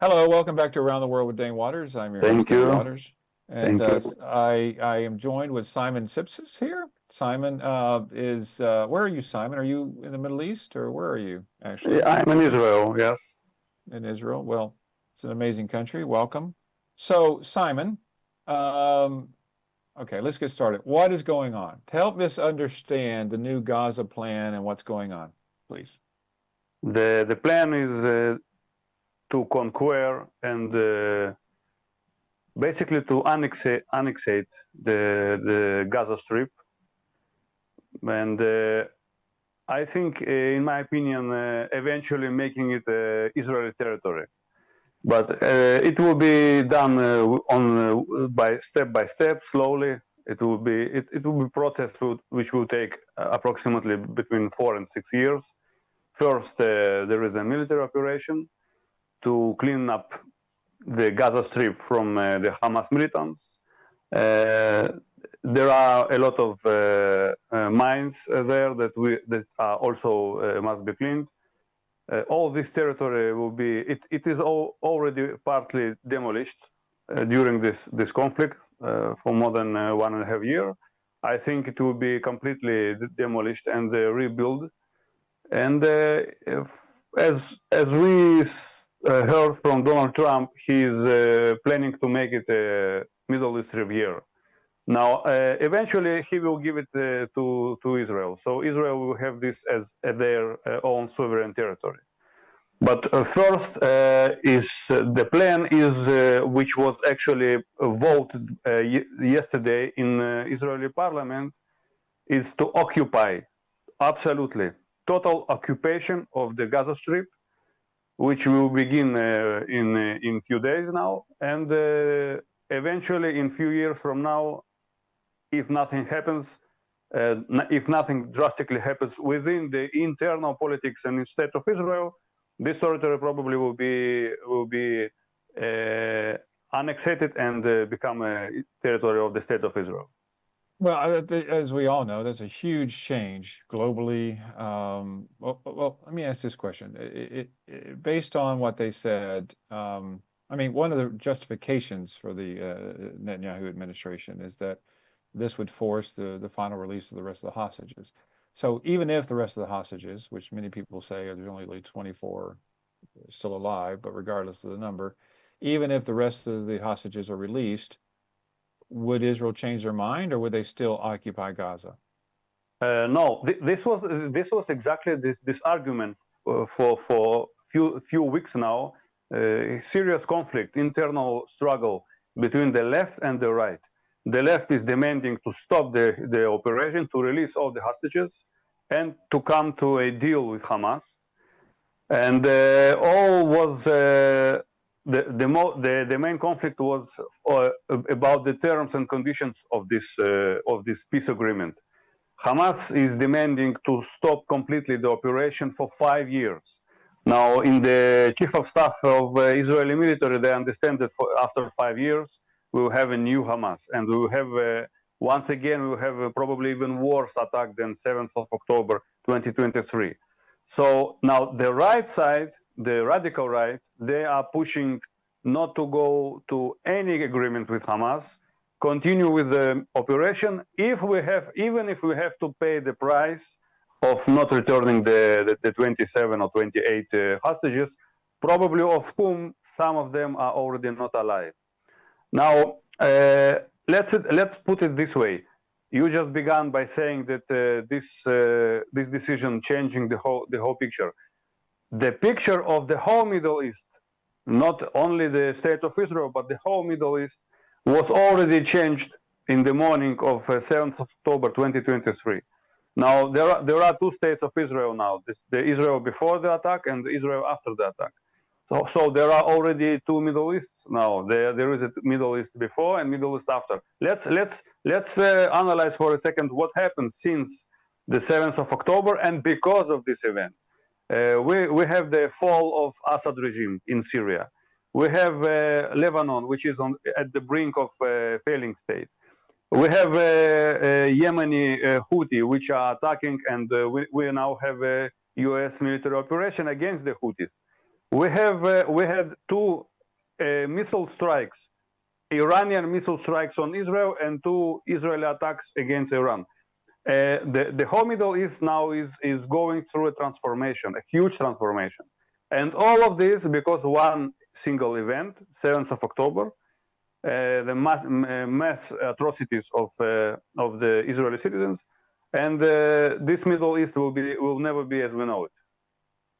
Hello, welcome back to Around the World with Dane Waters. I'm your host, Thank Dane you. Waters, and Thank you. I am joined with Simon Tsipis here. Simon is where are you, Simon? Are you in the Middle East, or where are you actually? I'm in Israel, yes. In Israel? Well, it's an amazing country. Welcome. So, Simon, um, okay, let's get started. What is going on? To help us understand the new Gaza plan and what's going on, please. The plan is to conquer and basically to annexate the Gaza Strip. And I think, in my opinion, eventually making it Israeli territory. But it will be done by step, slowly. It will be process which will take approximately between 4 and 6 years. First, there is a military operation to clean up the Gaza Strip from the Hamas militants. Uh, there are a lot of mines there that also must be cleaned. All this territory will be. It is already partly demolished during this conflict for more than 1.5 years. I think it will be completely demolished and rebuilt. And as we heard from Donald Trump, he's planning to make it a Middle East review. Now, eventually, he will give it to Israel. So Israel will have this as their own sovereign territory. But first, the plan is which was actually voted yesterday in Israeli parliament, is to occupy absolutely total occupation of the Gaza Strip, which will begin in few days now, and eventually in few years from now, if nothing happens, if nothing drastically happens within the internal politics and state of Israel, this territory probably will be annexed and become a territory of the state of Israel. Well, as we all know, that's a huge change globally. Well, let me ask this question. Based on what they said, I mean, one of the justifications for the Netanyahu administration is that this would force the final release of the rest of the hostages. So even if the rest of the hostages, which many people say there's only like 24 still alive, but regardless of the number, even if the rest of the hostages are released, would Israel change their mind, or would they still occupy Gaza? No, this was exactly this argument for few weeks now. Serious conflict, internal struggle between the left and the right. The left is demanding to stop the operation, to release all the hostages, and to come to a deal with Hamas. And all was the main conflict was about the terms and conditions of this peace agreement. Hamas is demanding to stop completely the operation for 5 years. Now, in the chief of staff of Israeli military, they understand that after 5 years, we will have a new Hamas, and we will have once again we will have a probably even worse attack than 7th of October 2023. So now the right side, the radical right, they are pushing not to go to any agreement with Hamas, continue with the operation even if we have to pay the price of not returning the 27 or 28 hostages, probably of whom some of them are already not alive. Now, let's put it this way. You just began by saying that this decision changing the whole picture. The picture of the whole Middle East, not only the state of Israel, but the whole Middle East, was already changed in the morning of 7th of October 2023. Now, there are two states of Israel now, the Israel before the attack and the Israel after the attack. So there are already two Middle Easts now. There is a Middle East before and Middle East after. Let's analyze for a second what happened since the 7th of October and because of this event. We have the fall of Assad regime in Syria. We have Lebanon, which is at the brink of failing state. We have Yemeni Houthi, which are attacking, and we now have a U.S. military operation against the Houthis. we had two missile strikes, Iranian missile strikes on Israel and two Israeli attacks against Iran. The whole Middle East now is going through a transformation, a huge transformation. And all of this because one single event, 7th of October, the mass atrocities of the Israeli citizens, and this Middle East will never be as we know it.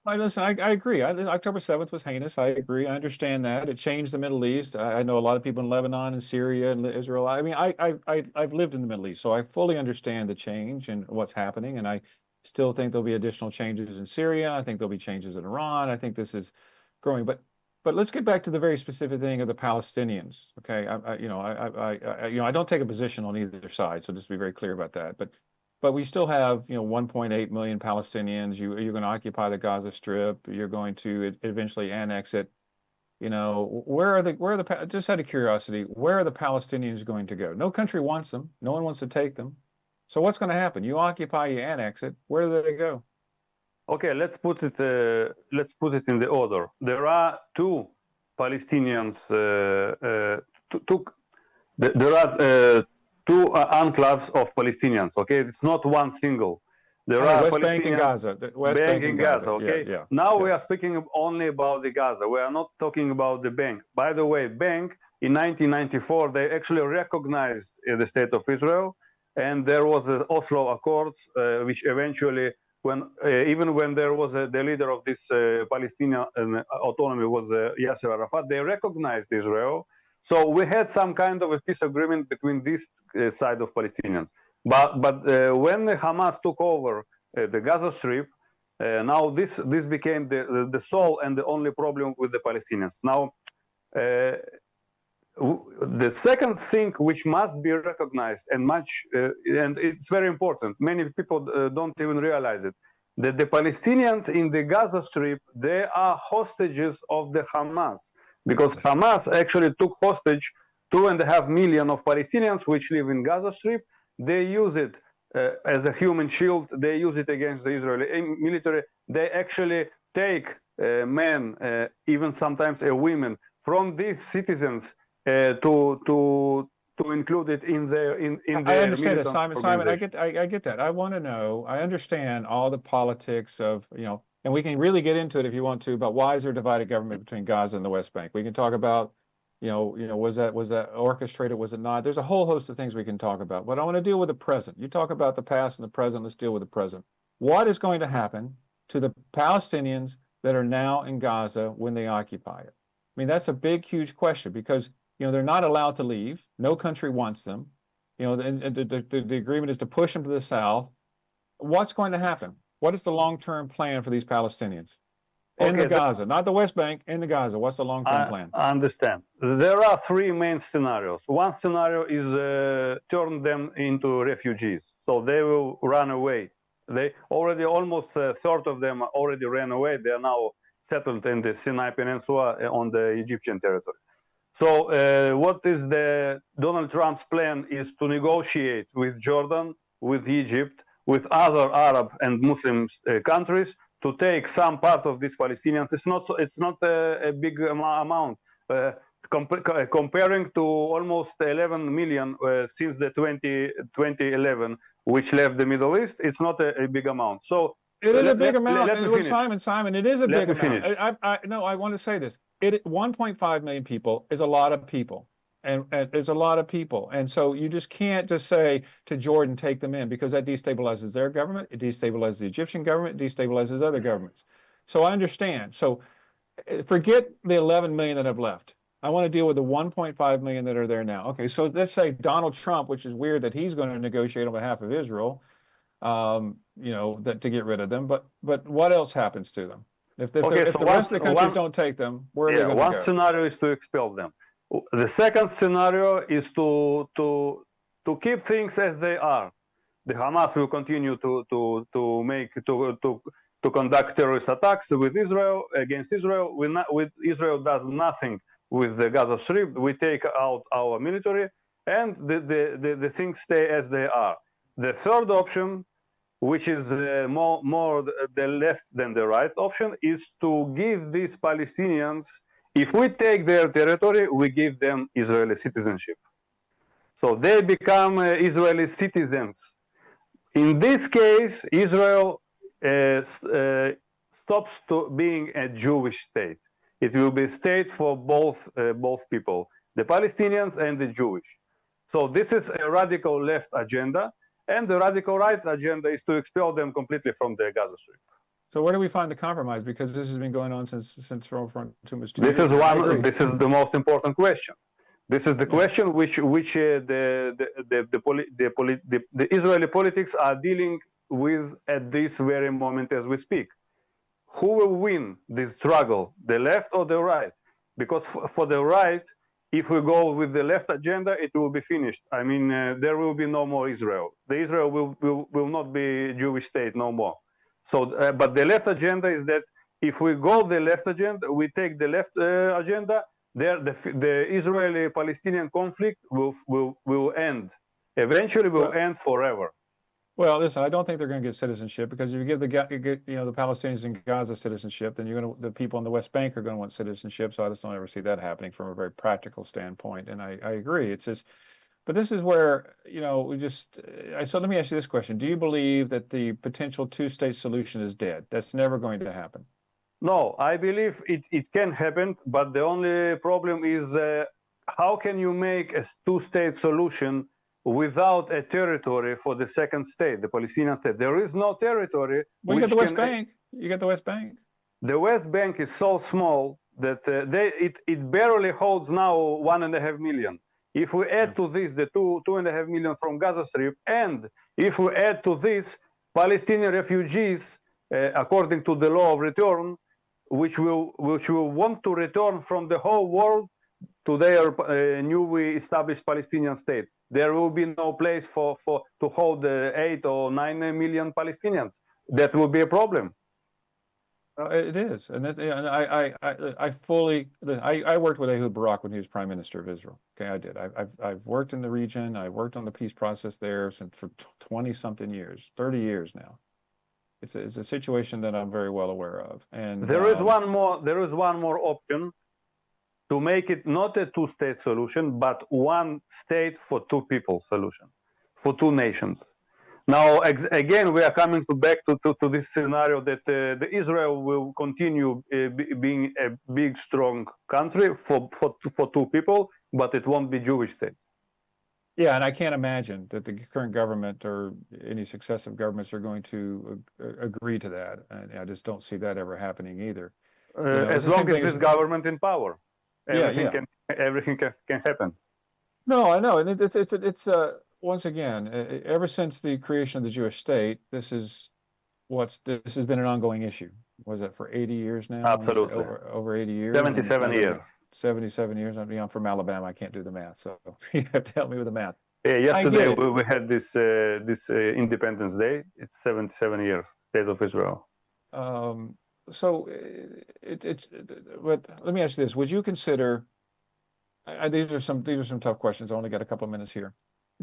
Listen, I agree. October 7th was heinous. I agree. I understand that. It changed the Middle East. I know a lot of people in Lebanon and Syria and Israel. I mean, I've lived in the Middle East, so I fully understand the change and what's happening. And I still think there'll be additional changes in Syria. I think there'll be changes in Iran. I think this is growing. But let's get back to the very specific thing of the Palestinians. Okay, I don't take a position on either side, so just to be very clear about that. But we still have, 1.8 million Palestinians. You're going to occupy the Gaza Strip. You're going to eventually annex it. Just out of curiosity, where are the Palestinians going to go? No country wants them. No one wants to take them. So what's going to happen? You occupy, you annex it. Where do they go? Okay, let's put it in the order. There are two Palestinians. There are two enclaves of Palestinians. Okay, it's not one single. There are West Bank and Gaza. West Bank and Gaza. Okay. Yeah. Now we are speaking only about the Gaza. We are not talking about the bank. By the way, bank in 1994 they actually recognized the state of Israel, and there was the Oslo Accords, which eventually, even when there was the leader of this Palestinian autonomy was Yasser Arafat, they recognized Israel. So we had some kind of a peace agreement between this side of Palestinians. But when Hamas took over the Gaza Strip, now this became the sole and the only problem with the Palestinians. Now, the second thing which must be recognized and it's very important, many people don't even realize it, that the Palestinians in the Gaza Strip, they are hostages of the Hamas. Because Hamas actually took hostage 2.5 million of Palestinians which live in Gaza Strip. They use it as a human shield. They use it against the Israeli military. They actually take men, even sometimes women, from these citizens to include it in their I understand that, Simon. Simon, I get that. I want to know. I understand all the politics of and we can really get into it if you want to, about why is there divided government between Gaza and the West Bank? We can talk about, was that orchestrated? Was it not? There's a whole host of things we can talk about. But I want to deal with the present. You talk about the past and the present. Let's deal with the present. What is going to happen to the Palestinians that are now in Gaza when they occupy it? I mean, that's a big, huge question because they're not allowed to leave. No country wants them. The agreement is to push them to the south. What's going to happen? What is the long-term plan for these Palestinians in the Gaza, not the West Bank, in the Gaza? What's the long-term plan? I understand. There are three main scenarios. One scenario is turn them into refugees, so they will run away. They already almost a third of them already ran away. They are now settled in the Sinai Peninsula on the Egyptian territory. So what is Donald Trump's plan is to negotiate with Jordan, with Egypt, with other Arab and Muslim countries to take some part of these Palestinians. It's not a big amount. Comparing to almost 11 million since the 2011, which left the Middle East, it's not a big amount. So it is a big amount. Simon, it is a big amount. I want to say this. 1.5 million people is a lot of people. And there's a lot of people. And so you just can't just say to Jordan, take them in, because that destabilizes their government. It destabilizes the Egyptian government. It destabilizes other governments. So I understand. So forget the 11 million that have left. I want to deal with the 1.5 million that are there now. Okay, so let's say Donald Trump, which is weird that he's going to negotiate on behalf of Israel, that to get rid of them. But what else happens to them? If the rest of the countries don't take them, where are they going to go? One scenario is to expel them. The second scenario is to keep things as they are. The Hamas will continue to conduct terrorist attacks with Israel against Israel. With Israel does nothing with the Gaza Strip. We take out our military, and the things stay as they are. The third option which is more the left than the right option, is to give these Palestinians, if we take their territory, we give them Israeli citizenship. So they become Israeli citizens. In this case, Israel stops to being a Jewish state. It will be a state for both people, the Palestinians and the Jewish. So this is a radical left agenda, and the radical right agenda is to expel them completely from the Gaza Strip. So where do we find the compromise? Because this has been going on since for too much. This is one. This is the most important question. This is the question which the Israeli politics are dealing with at this very moment as we speak. Who will win this struggle, the left or the right? Because for the right, if we go with the left agenda, it will be finished. I mean, there will be no more Israel. The Israel will not be a Jewish state no more. So, but the left agenda is that if we go the left agenda, we take the left agenda, there the Israeli-Palestinian conflict will end. Eventually, will end forever. Well, listen, I don't think they're going to get citizenship, because if you give the Palestinians in Gaza citizenship, then the people in the West Bank are going to want citizenship. So I just don't ever see that happening from a very practical standpoint. And I agree. It's just, but this is where, so let me ask you this question. Do you believe that the potential two-state solution is dead? That's never going to happen. No, I believe it can happen, but the only problem is how can you make a two-state solution without a territory for the second state, the Palestinian state? There is no territory. Well, you got the West Bank. You got the West Bank. The West Bank is so small that it barely holds now 1.5 million. If we add to this the 2.5 million from Gaza Strip, and if we add to this Palestinian refugees, according to the law of return, which will want to return from the whole world to their newly established Palestinian state, there will be no place to hold 8 or 9 million Palestinians. That will be a problem. It is, and I worked with Ehud Barak when he was Prime Minister of Israel. Okay, I did. I've worked in the region. I worked on the peace process there for 20-something years, 30 years now. It's a situation that I'm very well aware of. And there is one more option to make it not a two-state solution, but one state for two people solution, for two nations. Now, again, we are coming back to this scenario that the Israel will continue being a big, strong country for two people, but it won't be Jewish state. Yeah, and I can't imagine that the current government or any successive governments are going to agree to that. And I just don't see that ever happening either. As long as this government in power, everything can happen. No, I know, and it's once again, ever since the creation of the Jewish state, this has been an ongoing issue. Was it for 80 years now? Absolutely, over 80 years. 77 years. 77 years. I mean, I'm from Alabama. I can't do the math, so you have to help me with the math. Yeah, yesterday we had this Independence Day. It's 77 years, State of Israel. So but let me ask you this: would you consider? These are some tough questions. I only got a couple of minutes here.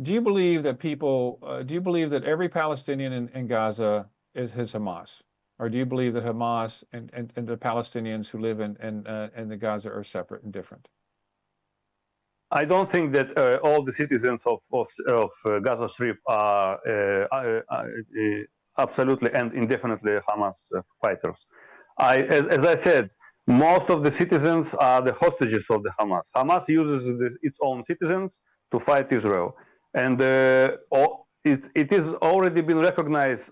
Do you believe that do you believe that every Palestinian in Gaza is Hamas? Or do you believe that Hamas and the Palestinians who live in the Gaza are separate and different? I don't think that all the citizens of Gaza Strip are absolutely and indefinitely Hamas fighters. As I said, most of the citizens are the hostages of the Hamas. Hamas uses its own citizens to fight Israel. And it is already been recognized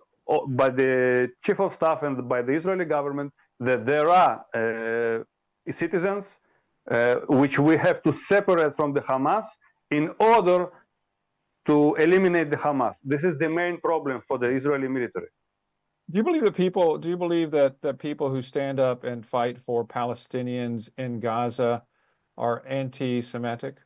by the chief of staff and by the Israeli government that there are citizens which we have to separate from the Hamas in order to eliminate the Hamas. This is the main problem for the Israeli military. Do you believe that people who stand up and fight for Palestinians in Gaza are anti-Semitic?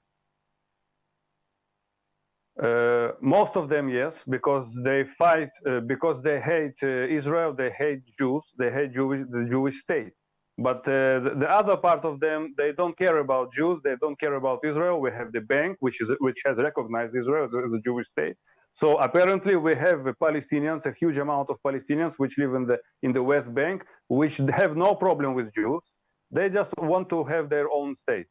Most of them, yes, because they fight, because they hate Israel, they hate Jews, they hate the Jewish state. But the other part of them, they don't care about Jews, they don't care about Israel. We have the bank, which has recognized Israel as a Jewish state. So apparently we have Palestinians, a huge amount of Palestinians which live in the West Bank, which have no problem with Jews. They just want to have their own state.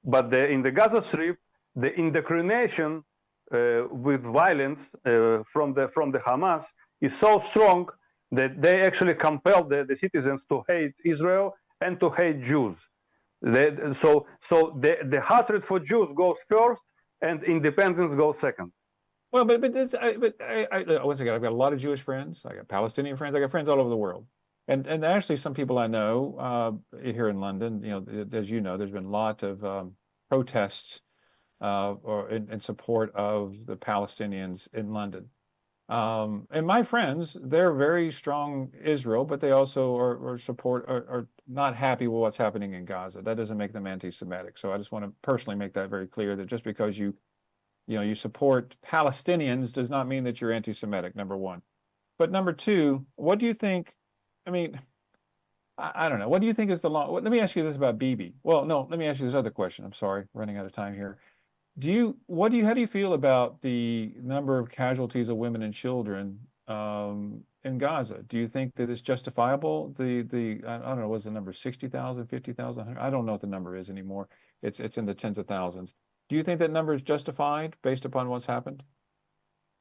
But in the Gaza Strip, the indoctrination with violence from the Hamas is so strong that they actually compel the citizens to hate Israel and to hate Jews. So the hatred for Jews goes first, and independence goes second. Well, but once again, I've got a lot of Jewish friends. I got Palestinian friends. I got friends all over the world, and actually some people I know here in London. You know, as you know, there's been a lot of protests or in support of the Palestinians in London. And my friends, they're very strong Israel, but they also are not happy with what's happening in Gaza. That doesn't make them anti-Semitic. So I just want to personally make that very clear, that just because you support Palestinians does not mean that you're anti-Semitic, number one. But number two, what do you think? I mean, I don't know. What do you think is the law? Let me ask you this about Bibi. Well, no, let me ask you this other question. I'm sorry, running out of time here. How do you feel about the number of casualties of women and children in Gaza? Do you think that it's justifiable? I don't know, what's the number, 60,000, 50,000? I don't know what the number is anymore. It's in the tens of thousands. Do you think that number is justified based upon what's happened?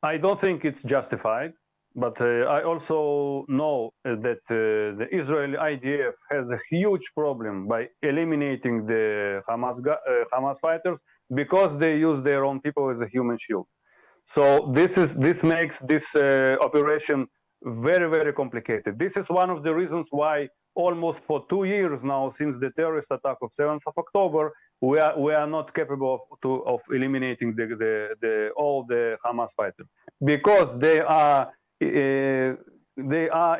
I don't think it's justified, but I also know that the Israeli IDF has a huge problem by eliminating the Hamas fighters, because they use their own people as a human shield. So this makes this operation very, very complicated. This is one of the reasons why almost for 2 years now, since the terrorist attack of 7th of October, we are not capable of eliminating all the Hamas fighters, because they are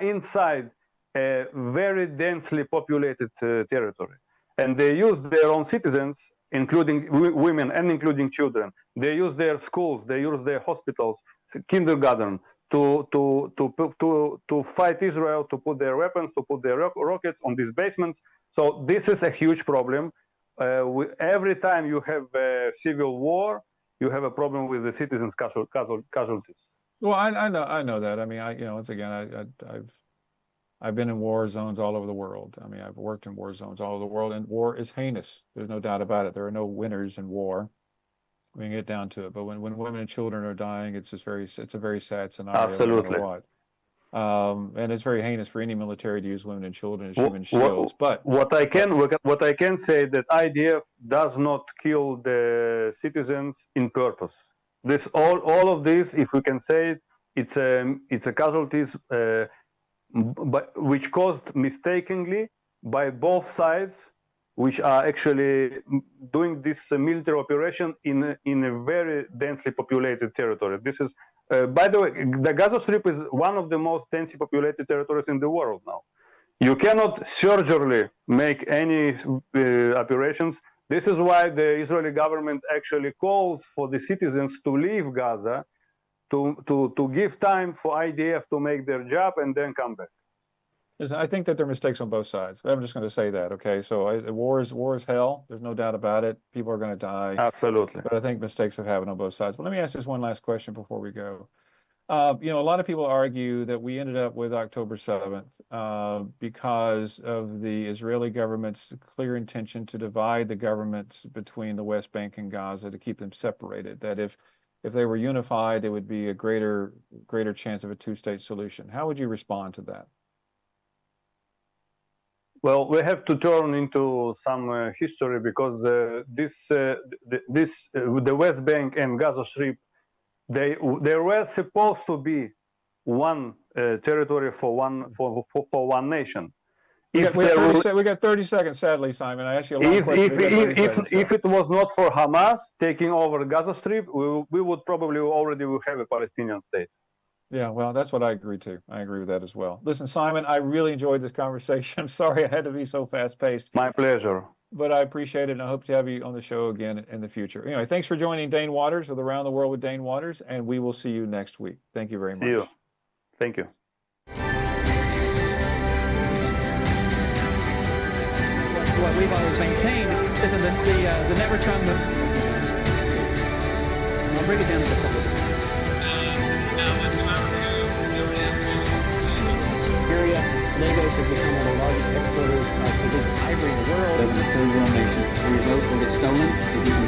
inside a very densely populated territory, and they use their own citizens, including women and including children. They use their schools, they use their hospitals, kindergarten, to fight Israel, to put their weapons, to put their rockets on these basements. So this is a huge problem. Every time you have a civil war, you have a problem with the citizens' casualties. Well, I know that. I mean, once again, I've been in war zones all over the world. I mean, I've worked in war zones all over the world, and war is heinous. There's no doubt about it. There are no winners in war. We can get down to it. But when women and children are dying, it's a very sad scenario. Absolutely. No matter what. And it's very heinous for any military to use women and children as human shields. But what I can say, that IDF does not kill the citizens in purpose. This all of this, if we can say it, it's a casualties, but which caused mistakenly by both sides, which are actually doing this military operation in a very densely populated territory. This is, by the way, the Gaza Strip is one of the most densely populated territories in the world now. You cannot surgically make any operations. This is why the Israeli government actually calls for the citizens to leave Gaza, to give time for IDF to make their job and then come back. I think that there are mistakes on both sides. I'm just going to say that, okay? So war is hell. There's no doubt about it. People are going to die. Absolutely. But I think mistakes have happened on both sides. But let me ask this one last question before we go. A lot of people argue that we ended up with October 7th because of the Israeli government's clear intention to divide the governments between the West Bank and Gaza, to keep them separated. That if they were unified, it would be a greater chance of a two-state solution. How would you respond to that? Well, we have to turn into some history, because the West Bank and Gaza Strip, they were supposed to be one territory for one nation. We got 30 seconds, sadly, Simon. I asked you a long question. If it was not for Hamas taking over Gaza Strip, we would probably already have a Palestinian state. Yeah, well, that's what I agree to. I agree with that as well. Listen, Simon, I really enjoyed this conversation. I'm sorry I had to be so fast-paced. My pleasure. But I appreciate it, and I hope to have you on the show again in the future. Anyway, thanks for joining Dane Waters with Around the World with Dane Waters, and we will see you next week. Thank you very much. See you. Thank you. What we've always maintained is that the Nevertron, I'll bring it down to the public. Lagos has become one of the largest exporters of illegal ivory in the world. Live in a third world nation where your votes will get stolen if you